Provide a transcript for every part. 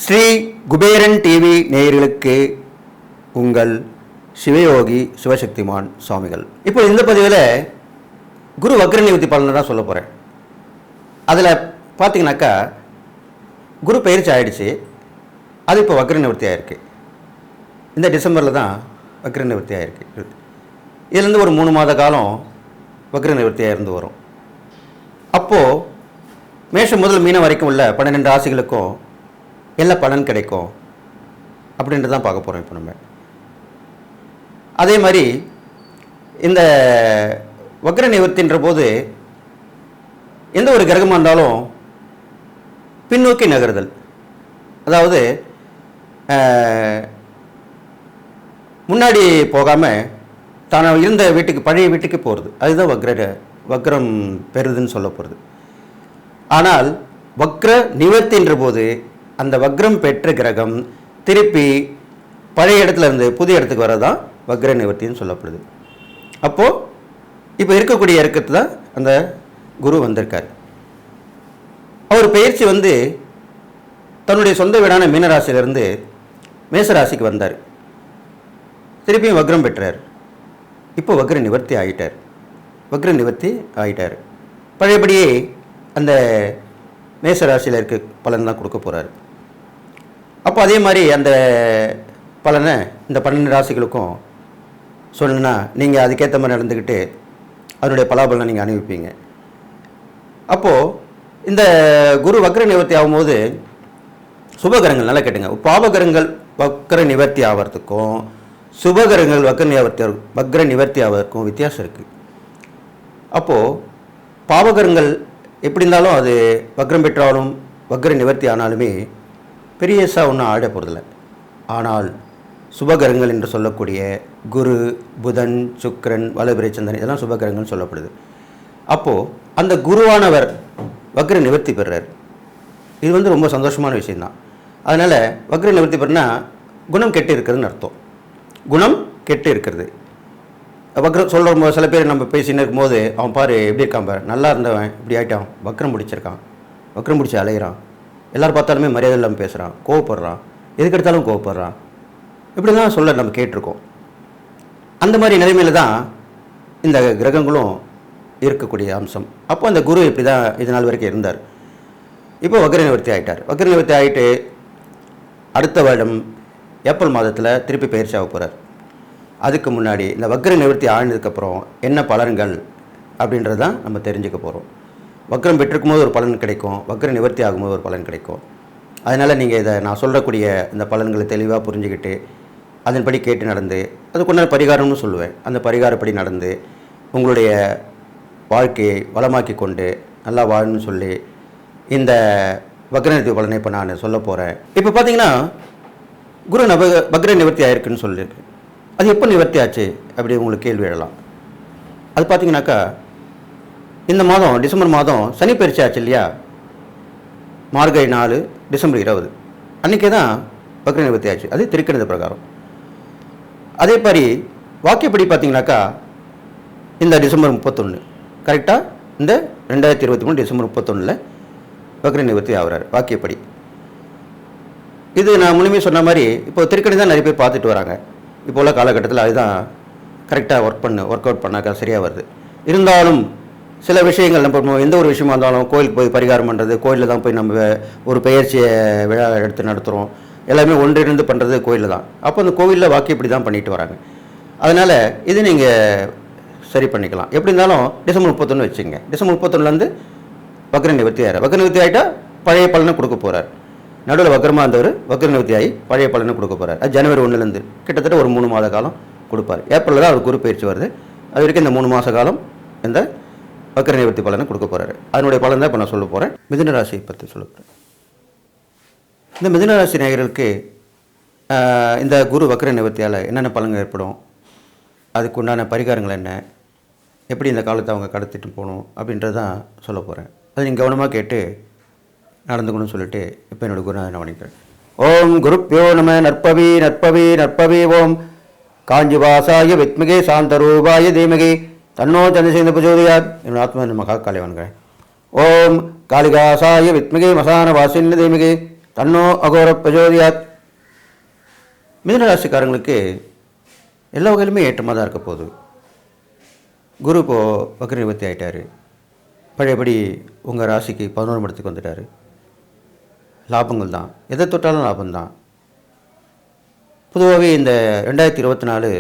Sri Kuberan TV நேயர்களுக்கு உங்கள் சிவயோகி சிவசக்திமான் சுவாமிகள். இப்போ இந்த பதிவில் குரு வக்ர நிவர்த்தி பலனை தான் சொல்ல போகிறேன். அதில் பார்த்தீங்கன்னாக்கா குரு பயிற்சி ஆகிடுச்சு, அது இப்போ வக்ர நிவர்த்தி ஆகிருக்கு. இந்த டிசம்பரில் தான் வக்ர நிவர்த்தி ஆகிருக்கு. இதுலேருந்து ஒரு 3 மாத காலம் வக்ர நிவர்த்தியாக இருந்து வரும். அப்போது மேஷம் முதல் மீனம் வரைக்கும் உள்ள 12 ராசிகளுக்கும் என்ன பலன் கிடைக்கும் அப்படின்ட்டு தான் பார்க்க போகிறோம் இப்போ நம்ம. அதே மாதிரி இந்த வக்ர நிவர்த்தின்ற போது எந்த ஒரு கிரகமாக இருந்தாலும் பின்னோக்கி நகருதல், அதாவது முன்னாடி போகாமல் தான் இருந்த வீட்டுக்கு பழைய வீட்டுக்கு போகிறது, அதுதான் வக்ரம் பெறுதுன்னு சொல்ல போகிறது. ஆனால் வக்ர நிவர்த்தின்ற போது அந்த வக்ரம் பெற்ற கிரகம் திருப்பி பழைய இடத்துல இருந்து புதிய இடத்துக்கு வரதான் வக்ர நிவர்த்தின்னு சொல்லப்படுது. அப்போது இப்போ இருக்கக்கூடிய இறக்கத்து தான் அந்த குரு வந்திருக்கார். அவர் பயிற்சி தன்னுடைய சொந்த வீடான மீனராசியிலிருந்து மேசராசிக்கு வந்தார். திருப்பியும் வக்ரம் பெற்றார். இப்போ வக்ர நிவர்த்தி ஆகிட்டார். பழையபடியே அந்த மேசராசியில் இருக்க பலன் தான் கொடுக்க போகிறார். அப்போ அதே மாதிரி அந்த பலனை இந்த 12 ராசிகளுக்கும் சொல்லணுன்னா நீங்கள் அதுக்கேற்ற மாதிரி நடந்துக்கிட்டு அதனுடைய பலாபலனை நீங்கள் அனுபவிப்பீங்க. அப்போது இந்த குரு வக்ர நிவர்த்தி ஆகும்போது சுபகரங்கள் நல்லா கேட்டுங்க, பாவகரங்கள் வக்ர நிவர்த்தி ஆகிறதுக்கும் சுபகரங்கள் வக்ர நிவர்த்தி ஆகிறதுக்கும் வித்தியாசம் இருக்குது. அப்போது பாவகரங்கள் எப்படி இருந்தாலும் அது வக்ரம் பெற்றாலும் வக்ர நிவர்த்தி ஆனாலுமே பெரியசா ஒன்றும் ஆட போகிறதில்ல. ஆனால் சுபகரங்கள் என்று சொல்லக்கூடிய குரு, புதன், சுக்கிரன், வளபிறை, சந்திரன் இதெல்லாம் சுபகரங்கள் சொல்லப்படுது. அப்போது அந்த குருவானவர் வக்ர நிவர்த்தி பெறுறார். இது ரொம்ப சந்தோஷமான விஷயந்தான். அதனால் வக்ர நிவர்த்தி பெறுனா குணம் கெட்டு இருக்கிறதுன்னு அர்த்தம். குணம் கெட்டு இருக்கிறது. வக்ரம் சொல்கிற சில பேர் நம்ம பேசின்னு இருக்கும்போது அவன் பாரு எப்படி இருக்கான் பாரு, நல்லா இருந்தவன் இப்படி ஆகிட்டான், வக்ரம் பிடிச்சிருக்கான், வக்ரம் பிடிச்சி அலையிறான், எல்லோரும் பார்த்தாலுமே மரியாதை இல்லாமல் பேசுகிறான், கோவப்படுறான், எதுக்கு எடுத்தாலும் கோவப்படுறான், இப்படிலாம் சொல்ல நம்ம கேட்டிருக்கோம். அந்த மாதிரி நிலைமையில் தான் இந்த கிரகங்களும் இருக்கக்கூடிய அம்சம். அப்போ அந்த குரு இப்படி தான் இது நாள் வரைக்கும் இருந்தார். இப்போ வக்ர நிவர்த்தி ஆகிட்டார். வக்ர நிவர்த்தி ஆகிட்டு அடுத்த வருடம் ஏப்ரல் மாதத்தில் திருப்பி பயிற்சி ஆக போகிறார். அதுக்கு முன்னாடி இந்த வக்ர நிவர்த்தி ஆனதுக்கப்புறம் என்ன பலன்கள் அப்படின்றது தான் நம்ம தெரிஞ்சுக்க போகிறோம். வக்ரம் பெற்றிருக்கும் போது ஒரு பலன் கிடைக்கும், வக்ர நிவர்த்தி ஆகும்போது ஒரு பலன் கிடைக்கும். அதனால் நீங்கள் இதை நான் சொல்லக்கூடிய இந்த பலன்களை தெளிவாக புரிஞ்சுக்கிட்டு அதன்படி கேட்டு நடந்து அதுக்குண்டான பரிகாரம்னு சொல்லுவேன், அந்த பரிகாரப்படி நடந்து உங்களுடைய வாழ்க்கையை வளமாக்கி கொண்டு நல்லா வாழணும்னு சொல்லி இந்த வக்ர நிவர்த்தி பலனை இப்போ நான் சொல்ல போகிறேன். இப்போ பார்த்தீங்கன்னா குரு வக்ர நிவர்த்தி ஆயிருக்குன்னு சொல்லியிருக்கு. அது எப்போ நிவர்த்தி ஆச்சு அப்படி உங்களுக்கு கேள்வி எழலாம். அது பார்த்தீங்கன்னாக்கா இந்த மாதம் டிசம்பர் மாதம் சனி பயிற்சி ஆச்சு இல்லையா, மார்கழி 4 டிசம்பர் 20 அன்றைக்கே தான் வக்ர நிவர்த்தி ஆச்சு. அது திருக்கணித பிரகாரம். அதே மாதிரி வாக்கியப்படி பார்த்தீங்கன்னாக்கா இந்த டிசம்பர் 31 கரெக்டாக இந்த 2023 டிசம்பர் 31 வக்ர நிவர்த்தி ஆகிறார் வாக்கியப்படி. இது நான் முழுமே சொன்ன மாதிரி இப்போ திருக்கணிதம் நிறைய பேர் பார்த்துட்டு வராங்க. இப்போ உள்ள காலகட்டத்தில் அதுதான் கரெக்டாக ஒர்க் அவுட் பண்ணாக்கா சரியாக வருது. இருந்தாலும் சில விஷயங்கள் நம்ம எந்த ஒரு விஷயமா இருந்தாலும் கோயிலுக்கு போய் பரிகாரம் பண்ணுறது, கோயிலில் தான் போய் நம்ம ஒரு பயிற்சியை விழா எடுத்து நடத்துகிறோம், எல்லாமே ஒன்றிணைந்து பண்ணுறது கோயிலில் தான். அப்போ அந்த கோவிலில் வாக்கியப்படி தான் பண்ணிட்டு வராங்க. அதனால் இது நீங்கள் சரி பண்ணிக்கலாம். எப்படி இருந்தாலும் டிசம்பர் 31 வச்சுங்க. டிசம்பர் 31 வக்ர நிவர்த்தி ஆகிறார். வக்ர நிவர்த்தி ஆகிட்டால் பழைய பலனை கொடுக்க போகிறார். நடுவில் வக்ரமாக இருந்தவர் வக்ர நிவர்த்தி ஆகி பழைய பலனை கொடுக்க போகிறார். அது ஜனவரி 1 கிட்டத்தட்ட ஒரு 3 மாத காலம் கொடுப்பார். ஏப்ரலில் தான் அவர் குரு பயிற்சி வருது. அது வரைக்கும் இந்த 3 மாத காலம் இந்த வக்ர நிவர்த்தி பலனை கொடுக்க போகிறாரு. அதனுடைய பலன் தான் இப்போ நான் சொல்ல போகிறேன். மிதுன ராசியை பற்றி சொல்ல போகிறேன். இந்த மிதுன ராசி நேயர்களுக்கு இந்த குரு வக்ர நிவர்த்தியால் என்னென்ன பலன்கள் ஏற்படும், அதுக்கு உண்டான பரிகாரங்கள் என்ன, எப்படி இந்த காலத்தை அவங்க கடத்திட்டு போகணும் அப்படின்றது தான் சொல்ல போகிறேன். அதை நீங்கள் கவனமாக கேட்டு நடந்துக்கணும்னு சொல்லிட்டு இப்போ என்னோடய குரு நான் வணங்குறேன். ஓம் குருப்யோ நம. நற்பவி நற்பவி நற்பவி. ஓம் காஞ்சிவாசாய வித்மகே சாந்தரூபாய தீமகே தன்னோ சந்திரசேகர பிரச்சோதயாத். என்னோட ஆத்மா நம்ம காலை வணங்குறேன். ஓம் காளிகாசாய வித்மகே மசான வாசின்ன தேமிகே தன்னோ அகோர பிரச்சோதயாத். மிதுனராசிக்காரங்களுக்கு எல்லா வகையிலுமே ஏற்றமாக தான் இருக்க போகுது. குரு இப்போது வக்ர நிவர்த்தி ஆகிட்டார். பழையபடி உங்கள் ராசிக்கு 11 இடத்துக்கு வந்துட்டார். லாபங்கள் தான், எதை தொட்டாலும் லாபம்தான். பொதுவாகவே இந்த 2024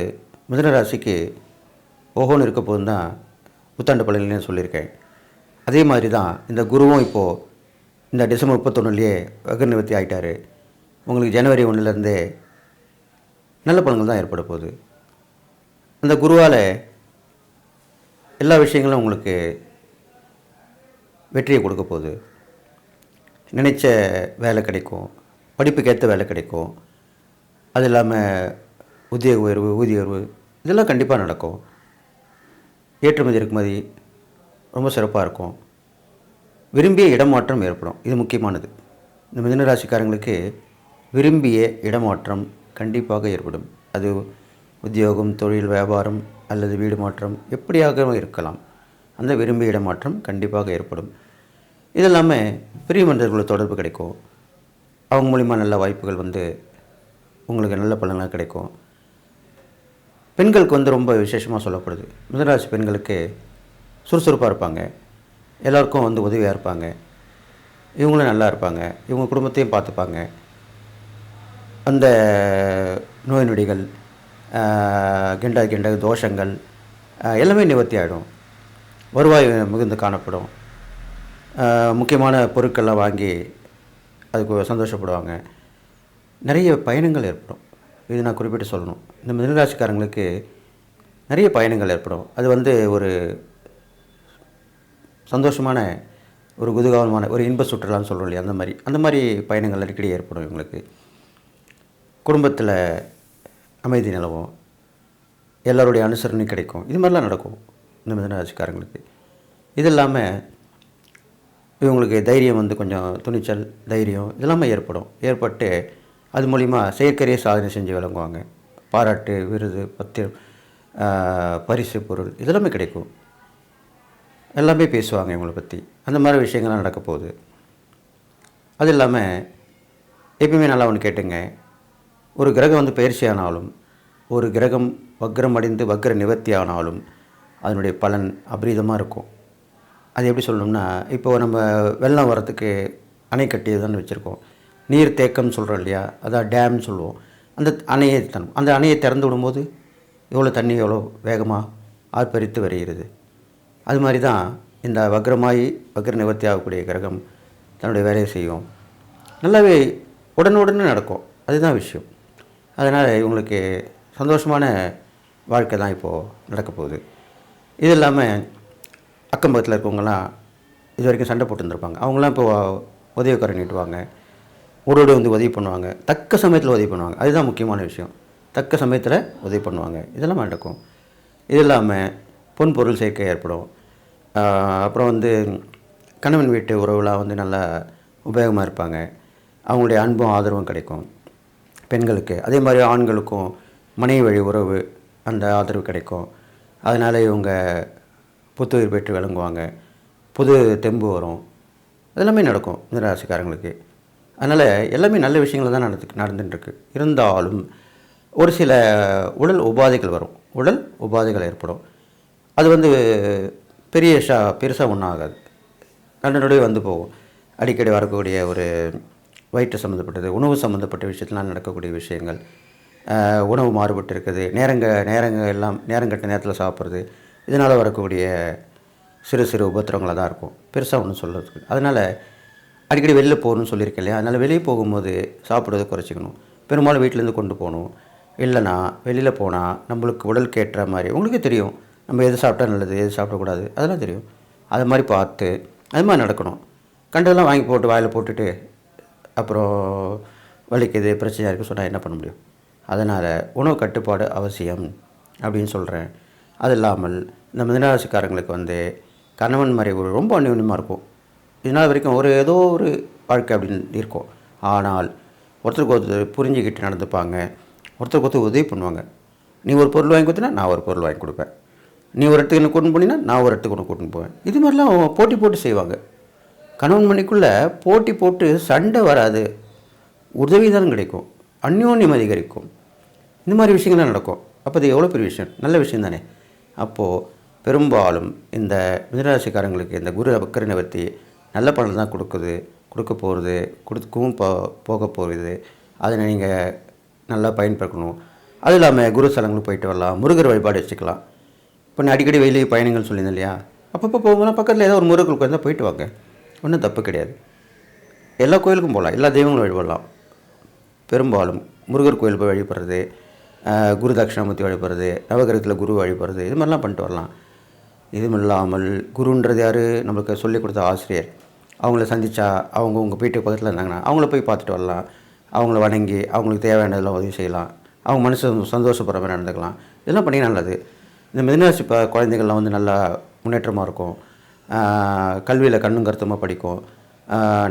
மிதுன ராசிக்கு ஓஹோன்னு இருக்க போதுன்னு தான் புத்தாண்டு பலன்களையும் சொல்லியிருக்கேன். அதே மாதிரி தான் இந்த குருவும் இப்போது இந்த டிசம்பர் 31 வக்ர நிவர்த்தி ஆகிட்டார். உங்களுக்கு ஜனவரி 1 நல்ல பலன்கள் தான் ஏற்பட போகுது. அந்த குருவால் எல்லா விஷயங்களும் உங்களுக்கு வெற்றியை கொடுக்க போகுது. நினைச்ச வேலை கிடைக்கும், படிப்புக்கேற்ற வேலை கிடைக்கும். அது இல்லாமல் உத்தியோக உயர்வு, ஊதிய உயர்வு இதெல்லாம் கண்டிப்பாக நடக்கும். ஏற்றுமதி இறக்குமதி ரொம்ப சிறப்பாக இருக்கும். விரும்பிய இடமாற்றம் ஏற்படும். இது முக்கியமானது. இந்த மிதுன ராசிக்காரங்களுக்கு விரும்பிய இடமாற்றம் கண்டிப்பாக ஏற்படும். அது உத்தியோகம், தொழில், வியாபாரம் அல்லது வீடு மாற்றம் எப்படியாக இருக்கலாம். அந்த விரும்பிய இடமாற்றம் கண்டிப்பாக ஏற்படும். இது இல்லாமல் பெரிய மனிதர்களோட தொடர்பு கிடைக்கும். அவங்க மூலிமா நல்ல வாய்ப்புகள் உங்களுக்கு நல்ல பலன்கள் கிடைக்கும். பெண்களுக்கு ரொம்ப விசேஷமாக சொல்லப்படுது. மிதுனராசி பெண்களுக்கு சுறுசுறுப்பாக இருப்பாங்க. எல்லாருக்கும் உதவியாக இருப்பாங்க. இவங்களும் நல்லா இருப்பாங்க. இவங்க குடும்பத்தையும் பார்த்துப்பாங்க. அந்த நோய் நொடிகள், கிண்ட தோஷங்கள் எல்லாமே நிவர்த்தி ஆகிடும். வருவாய் மிகுந்து காணப்படும். முக்கியமான பொருட்கள்லாம் வாங்கி அதுக்கு சந்தோஷப்படுவாங்க. நிறைய பயணங்கள் ஏற்படும். இது நான் குறிப்பிட்டு சொல்லணும். இந்த மிதுனராசிக்காரங்களுக்கு நிறைய பயணங்கள் ஏற்படும். அது ஒரு சந்தோஷமான, ஒரு குதூகலமான, ஒரு இன்ப சுற்றுலான்னு சொல்கிறோம் இல்லையா, அந்த மாதிரி பயணங்கள் அடிக்கடி ஏற்படும். இவங்களுக்கு குடும்பத்தில் அமைதி நிலவும், எல்லோருடைய அனுசரணை கிடைக்கும். இது மாதிரிலாம் நடக்கும் இந்த மிதுனராசிக்காரங்களுக்கு. இது இல்லாமல் இவங்களுக்கு தைரியம் கொஞ்சம் துணிச்சல், தைரியம் இதெல்லாமே ஏற்பட்டு அது மூலிமா செயற்கரிய சாதனை செஞ்சு விளங்குவாங்க. பாராட்டு, விருது, பரிசு பொருள் இதெல்லாமே கிடைக்கும். எல்லாமே பேசுவாங்க இவங்களை பற்றி. அந்த மாதிரி விஷயங்கள்லாம் நடக்க போகுது. அது இல்லாமல் எப்பயுமே நல்லா ஒன்று கேட்டுங்க. ஒரு கிரகம் பயிற்சி ஆனாலும், ஒரு கிரகம் வக்ரம் அடைந்து வக்ர நிவர்த்தி ஆனாலும் அதனுடைய பலன் அபரீதமாக இருக்கும். அது எப்படி சொல்லணும்னா, இப்போது நம்ம வெள்ளம் வரத்துக்கு அணை கட்டியதுன்னு வச்சுருக்கோம். நீர் தேக்கம்னு சொல்கிறோம் இல்லையா, அதான் டேம்னு சொல்லுவோம். அந்த அணையை திறந்து விடும்போது எவ்வளோ தண்ணி எவ்வளோ வேகமாக ஆர்ப்பரித்து வருகிறது. அது மாதிரி தான் இந்த வக்ர நிவர்த்தி ஆகக்கூடிய கிரகம் தன்னுடைய வேலையை செய்யும். நல்லாவே உடனுடனே நடக்கும். அதுதான் விஷயம். அதனால் இவங்களுக்கு சந்தோஷமான வாழ்க்கை தான் இப்போது நடக்க போகுது. இது இல்லாமல் அக்கம் பக்கத்தில் இருக்கவங்களாம் இது வரைக்கும் சண்டை போட்டுருந்துருப்பாங்க. அவங்களாம் இப்போ உதவிக்காரன் நீட்டுவாங்க. ஊரோடு உதவி பண்ணுவாங்க. தக்க சமயத்தில் உதவி பண்ணுவாங்க. அதுதான் முக்கியமான விஷயம். தக்க சமயத்தில் உதவி பண்ணுவாங்க. இதெல்லாம் நடக்கும். இது இல்லாமல் பொன் பொருள் சேர்க்கை ஏற்படும். அப்புறம் கணவன் வீட்டு உறவுலாம் நல்லா உபயோகமாக இருப்பாங்க. அவங்களுடைய அன்பும் ஆதரவும் கிடைக்கும் பெண்களுக்கு. அதே மாதிரி ஆண்களுக்கும் மனைவி வழி உறவு அந்த ஆதரவு கிடைக்கும். அதனால் இவங்க புத்துயிர் பெற்று விளங்குவாங்க. புது தெம்பு வரும். அதெல்லாமே நடக்கும் இந்த ராசிக்காரங்களுக்கு. அதனால் எல்லாமே நல்ல விஷயங்கள் தான் நடந்துட்டுருக்கு. இருந்தாலும் ஒரு சில உடல் உபாதைகள் வரும். உடல் உபாதைகள் ஏற்படும். அது பெருசாக ஒன்றும் ஆகாது. நடுநடுவே போகும். அடிக்கடி வரக்கூடிய ஒரு வயிற்று சம்மந்தப்பட்டது, உணவு சம்மந்தப்பட்ட விஷயத்துலாம் நடக்கக்கூடிய விஷயங்கள், உணவு மாறுபட்டு இருக்குது, நேரங்கள் எல்லாம் நேரங்கட்ட நேரத்தில் சாப்பிட்றது, இதனால் வரக்கூடிய சிறு சிறு உபத்திரங்களாக தான் இருக்கும். பெருசாக ஒன்றும் சொல்கிறதுக்கு. அதனால் அடிக்கடி வெளியில் போகணும்னு சொல்லியிருக்கேன் இல்லையா, அதனால் வெளியே போகும்போது சாப்பிட்றதை குறைச்சிக்கணும். பெரும்பாலும் வீட்டிலேருந்து கொண்டு போகணும். இல்லைனா வெளியில் போனால் நம்மளுக்கு உடலுக்கு ஏற்ற மாதிரி உங்களுக்கே தெரியும், நம்ம எது சாப்பிட்டா நல்லது, எது சாப்பிடக்கூடாது, அதெல்லாம் தெரியும். அது மாதிரி பார்த்து அது மாதிரி நடக்கணும். கண்டதெல்லாம் வாங்கி போட்டு வாயில் போட்டுட்டு அப்புறம் வலிக்குது, பிரச்சனையாக இருக்குது சொன்னால் என்ன பண்ண முடியும்? அதனால் உணவு கட்டுப்பாடு அவசியம் அப்படின்னு சொல்கிறேன். அது இல்லாமல் இந்த மிதுனராசிக்காரங்களுக்கு கணவன் மறைவு ரொம்ப அந்யோன்யமாக இருக்கும். இதனால் வரைக்கும் ஏதோ ஒரு வாழ்க்கை அப்படின்னு இருக்கும். ஆனால் ஒருத்தருக்கு ஒருத்தர் புரிஞ்சுக்கிட்டு நடந்துப்பாங்க. ஒருத்தருக்கு ஒருத்தர் உதவி பண்ணுவாங்க. நீ ஒரு பொருள் வாங்கி கொடுத்தனா நான் ஒரு பொருள் வாங்கி கொடுப்பேன். நீ ஒரு இடத்துக்கு என்ன கூட்டின்னு போனீங்கன்னா நான் ஒரு இடத்துக்கு ஒன்று கூட்டின்னு போவேன். இது மாதிரிலாம் போட்டி போட்டு செய்வாங்க. கணவன் மனைக்குள்ளே போட்டி போட்டு சண்டை வராது, உதவி தான் கிடைக்கும், அந்யோன்யம் அதிகரிக்கும். இந்த மாதிரி விஷயங்கள்லாம் நடக்கும். அப்போ அது எவ்வளோ பெரிய விஷயம், நல்ல விஷயம் தானே. அப்போது பெரும்பாலும் இந்த மிதுனராசிக்காரங்களுக்கு இந்த குரு வக்கர நிவர்த்தி நல்ல பலன் தான் கொடுக்க போகிறது, கொடுக்கவும் போக போகிறது. அதை நீங்கள் நல்லா பயன்படுத்தணும். அதுவும் இல்லாமல் குரு ஸ்தலங்களுக்கு போயிட்டு வரலாம், முருகர் வழிபாடு வச்சுக்கலாம். இப்போ நான் அடிக்கடி வெளியே பயணங்கள் சொல்லியிருந்தேன் இல்லையா, அப்பப்போ போகலாம், பக்கத்தில் ஏதோ ஒரு முருகர் கோயில் தான் போயிட்டு வாங்க, ஒன்றும் தப்பு கிடையாது. எல்லா கோயிலுக்கும் போகலாம், எல்லா தெய்வங்களும் வழிபடலாம். பெரும்பாலும் முருகர் கோயில் போய் வழிபடுறது, குரு தட்சிணாமூர்த்தி வழிபடுறது, நவகிரகத்தில் குரு வழிபடுறது, இது மாதிரிலாம் பண்ணிட்டு வரலாம். இதுவும் இல்லாமல் குருன்றது யார், நம்மளுக்கு சொல்லிக் கொடுத்த ஆசிரியர். அவங்கள சந்தித்தா அவங்க உங்கள் வீட்டுக்கு பக்கத்தில் இருந்தாங்கன்னா அவங்கள போய் பார்த்துட்டு வரலாம், அவங்கள வணங்கி அவங்களுக்கு தேவையானதெல்லாம் உதவி செய்யலாம், அவங்க மனசு சந்தோஷப்படுற மாதிரி நடந்துக்கலாம். இதெல்லாம் பண்ணி நல்லது. இந்த மிதுனராசி குழந்தைகள்லாம் வந்து நல்லா முன்னேற்றமாக இருக்கும், கல்வியில் கண்ணும் கருத்துமாக படிக்கும்,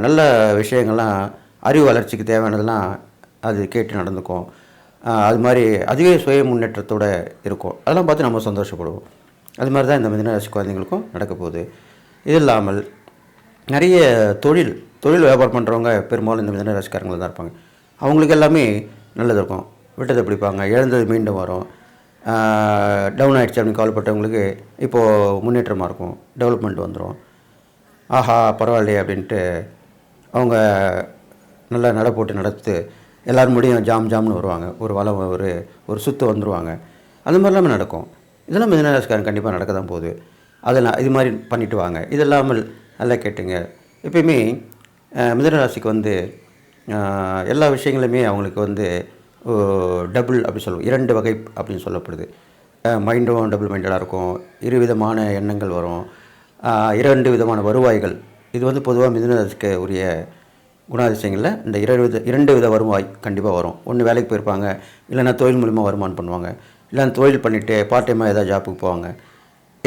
நல்ல விஷயங்கள்லாம் அறிவு வளர்ச்சிக்கு தேவையானதெல்லாம் அது கேட்டு நடந்துக்கும். அது மாதிரி அதுவே சுய முன்னேற்றத்தோடு இருக்கும். அதெல்லாம் பார்த்து நம்ம சந்தோஷப்படுவோம். அது மாதிரி தான் இந்த மிதுனராசி குழந்தைங்களுக்கும் நடக்க போகுது. இது இல்லாமல் நிறைய தொழில் வியாபாரம் பண்ணுறவங்க பெரும்பாலும் இந்த மிதுனராசிக்காரங்க தான் இருப்பாங்க. அவங்களுக்கு எல்லாமே நல்லது இருக்கும். விட்டதை பிடிப்பாங்க, இழந்தது மீண்டும் வரும். டவுன் ஆகிடுச்சு அப்படின்னு கவலைப்பட்டவங்களுக்கு இப்போது முன்னேற்றமாக இருக்கும், டெவலப்மெண்ட் வந்துடும். ஆஹா பரவாயில்லையே அப்படின்ட்டு அவங்க நல்லா நடை போட்டு நடத்து எல்லோரும் முடியும் ஜாம்னு வருவாங்க, ஒரு வளம் ஒரு சுற்று வந்துடுவாங்க. அந்த மாதிரிலாம் நடக்கும். இதெல்லாம் மிதுனராசிக்காரன் கண்டிப்பாக நடக்க தான் போகுது. அதெல்லாம் இது மாதிரி பண்ணிவிட்டு வாங்க. இது இல்லாமல் நல்லா கேட்டுங்க. எப்பயுமே மிதுனராசிக்கு வந்து எல்லா விஷயங்களுமே அவங்களுக்கு வந்து டபுள் அப்படி சொல்லுவோம், 2 வகை அப்படின்னு சொல்லப்படுது. மைண்டும் டபுள் மைண்டடாக இருக்கும், 2 விதமான எண்ணங்கள் வரும், 2 விதமான வருவாய்கள். இது வந்து பொதுவாக மிதுனராசிக்கு உரிய குணாதிசயங்களில் இந்த 2 வித வருவாய் கண்டிப்பாக வரும். ஒன்று வேலைக்கு போயிருப்பாங்க, இல்லைன்னா தொழில் மூலிமா வருமானம் பண்ணுவாங்க, இல்லைன்னா தொழில் பண்ணிவிட்டு பார்ட் டைமாக ஏதாவது ஜாப்புக்கு போவாங்க.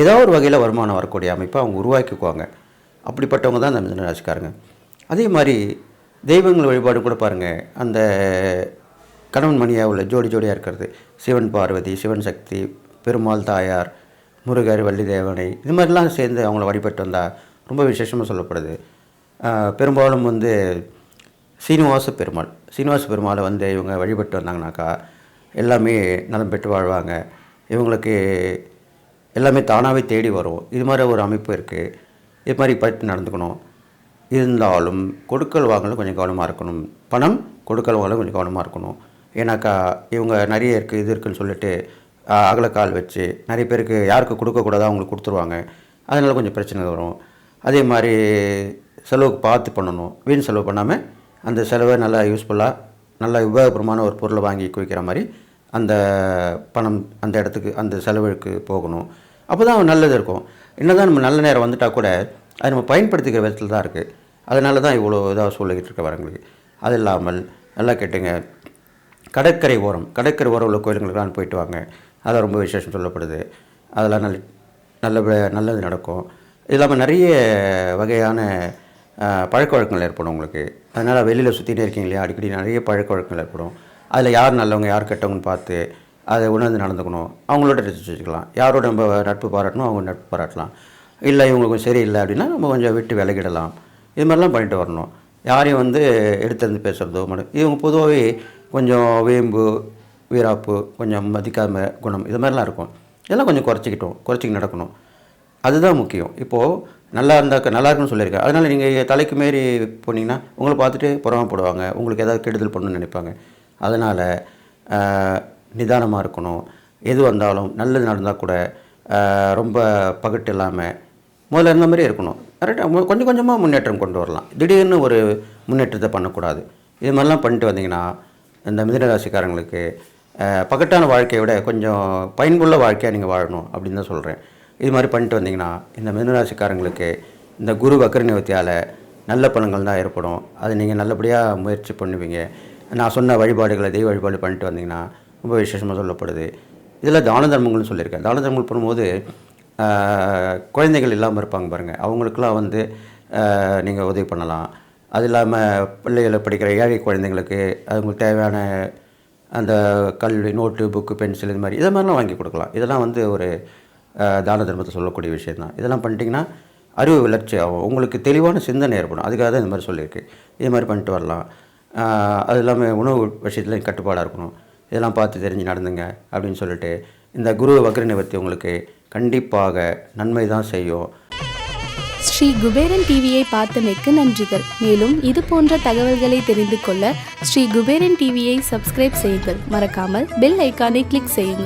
ஏதோ ஒரு வகையில் வருமானம் வரக்கூடிய அமைப்பை அவங்க உருவாக்கிக்குவாங்க. அப்படிப்பட்டவங்க தான் அந்த மிதுனராசிக்காரங்க. அதே மாதிரி தெய்வங்கள் வழிபாடு கூட பாருங்கள், அந்த கணவன் மணியாக உள்ள ஜோடியாக இருக்கிறது, சிவன் பார்வதி, சிவன் சக்தி, பெருமாள் தாயார், முருகர், வள்ளி தேவனை, இது மாதிரிலாம் சேர்ந்து அவங்கள வழிபட்டு வந்தால் ரொம்ப விசேஷமாக சொல்லப்படுது. பெரும்பாலும் வந்து சீனிவாச பெருமாளை வந்து இவங்க வழிபட்டு வந்தாங்கனாக்கா எல்லாமே நலம் பெற்று வாழ்வாங்க. இவங்களுக்கு எல்லாமே தானாகவே தேடி வரும். இது மாதிரி ஒரு அமைப்பு இருக்குது. இது மாதிரி பட்டு நடந்துக்கணும். இருந்தாலும் கொடுக்கல் வாங்கலும் கொஞ்சம் கவனமாக இருக்கணும். பணம் கொடுக்கல் வாங்கலும் கொஞ்சம் கவனமாக இருக்கணும். ஏன்னாக்கா இவங்க நிறைய இருக்குது இது இருக்குதுன்னு சொல்லிட்டு அகலக்கால் வச்சு நிறைய பேருக்கு யாருக்கு கொடுக்கக்கூடாதோ அவங்களுக்கு கொடுத்துருவாங்க. அதனால் கொஞ்சம் பிரச்சனை வரும். அதே மாதிரி செலவுக்கு பார்த்து பண்ணணும். வீண் செலவு பண்ணாமல் அந்த செலவை நல்லா யூஸ்ஃபுல்லாக நல்ல உபயோகபூர்வமான ஒரு பொருளை வாங்கி குவிக்கிற மாதிரி அந்த பணம் அந்த இடத்துக்கு அந்த செலவுக்கு போகணும். அப்போ தான் நல்லது இருக்கும். என்ன தான் நம்ம நல்ல நேரம் வந்துட்டால் கூட அதை நம்ம பயன்படுத்திக்கிற விதத்தில் தான் இருக்குது. அதனால தான் இவ்வளோ இதாக சொல்லிக்கிட்டு இருக்க வரங்களுக்கு. அது இல்லாமல் நல்லா கேட்டுங்க, கடற்கரை ஓரம் உள்ள கோயிலுங்களுக்கெல்லாம் போயிட்டு வாங்க. அது ரொம்ப விசேஷம் சொல்லப்படுது. அதெல்லாம் நல்லது நடக்கும். இது இல்லாமல் நிறைய வகையான பழக்க வழக்கங்கள் ஏற்படும் உங்களுக்கு. அதனால் வெளியில் சுற்றிட்டே இருக்கீங்க இல்லையா, அடிக்கடி நிறைய பழக்க வழக்கங்கள் ஏற்படும். அதில் யார் நல்லவங்க யார் கெட்டவங்கன்னு பார்த்து அதை உணர்ந்து நடந்துக்கணும். அவங்களோட ரசிச்சு வச்சுக்கலாம். யாரோட நம்ம நட்பு பாராட்டணும் அவங்க நட்பு பாராட்டலாம். இல்லை இவங்களுக்கு கொஞ்சம் சரியில்லை அப்படின்னா நம்ம கொஞ்சம் விட்டு விலகிடலாம். இது மாதிரிலாம் பண்ணிட்டு வரணும். யாரையும் வந்து எடுத்துருந்து பேசுகிறதோ இவங்க பொதுவாகவே கொஞ்சம் வேம்பு வீராப்பு கொஞ்சம் மதிக்காம குணம் இது மாதிரிலாம் இருக்கும். இதெல்லாம் கொஞ்சம் குறைச்சிக்கிட்டு நடக்கணும். அதுதான் முக்கியம். இப்போது நல்லா இருக்குன்னு சொல்லியிருக்கேன். அதனால் நீங்கள் தலைக்கு மீறி போனீங்கன்னா உங்களை பார்த்துட்டு பொறாமைப்படுவாங்க, உங்களுக்கு ஏதாவது கெடுதல் பண்ணணும்னு நினைப்பாங்க. அதனால் நிதானமாக இருக்கணும். எது வந்தாலும் நல்லது நடந்தால் கூட ரொம்ப பகட்டு இல்லாமல் முதல்ல இருந்த மாதிரி இருக்கணும். கரெக்டாக கொஞ்சம் கொஞ்சமாக முன்னேற்றம் கொண்டு வரலாம். திடீர்னு ஒரு முன்னேற்றத்தை பண்ணக்கூடாது. இது மாதிரிலாம் பண்ணிட்டு வந்தீங்கன்னா இந்த மிதுனராசிக்காரங்களுக்கு பகட்டான வாழ்க்கையை விட கொஞ்சம் பயனுள்ள வாழ்க்கையாக நீங்கள் வாழணும் அப்படின்னு தான் சொல்கிறேன். இது மாதிரி பண்ணிட்டு வந்தீங்கன்னா இந்த மிதுனராசிக்காரங்களுக்கு இந்த குரு வக்கர நிவர்த்தியால் நல்ல பலன்கள் தான் ஏற்படும். அது நீங்கள் நல்லபடியாக முயற்சி பண்ணுவீங்க. நான் சொன்ன வழிபாடுகளை தெய்வ வழிபாடு பண்ணிட்டு வந்தீங்கன்னா ரொம்ப விசேஷமாக சொல்லப்படுது. இதில் தான தர்மங்கள்னு சொல்லியிருக்கேன். தான தர்மங்கள் பண்ணும்போது குழந்தைகள் இல்லாமல் இருப்பாங்க பாருங்கள், அவங்களுக்கெல்லாம் வந்து நீங்கள் உதவி பண்ணலாம். அது இல்லாமல் பிள்ளைகளை படிக்கிற ஏழை குழந்தைங்களுக்கு அவங்களுக்கு தேவையான அந்த கல்வி நோட்டு புக்கு பென்சில் இது மாதிரிலாம் வாங்கி கொடுக்கலாம். இதெல்லாம் வந்து ஒரு தான தர்மத்தை சொல்லக்கூடிய விஷயந்தான். இதெல்லாம் பண்ணிட்டீங்கன்னா அறிவு வளர்ச்சி ஆகும், உங்களுக்கு தெளிவான சிந்தனை ஏற்படும். அதுக்காக தான் இந்த மாதிரி சொல்லியிருக்கேன். இது மாதிரி பண்ணிட்டு வரலாம். அது இல்லாமல் உணவு விஷயத்தில் கட்டுப்பாடாக இருக்கணும், இதெல்லாம் பார்த்து தெரிஞ்சு நடந்துங்க அப்படின்னு சொல்லிட்டு இந்த குரு வக்ர நிவர்த்தி உங்களுக்கு கண்டிப்பாக நன்மை தான் செய்யும். ஸ்ரீ குபேரன் டிவியை பார்த்தமைக்கு நன்றிகள். மேலும் இது போன்ற தகவல்களை தெரிந்து கொள்ள ஸ்ரீ குபேரன் டிவியை சப்ஸ்கிரைப் செய்யுங்கள். மறக்காமல் பெல் ஐக்கானை கிளிக் செய்யுங்கள்.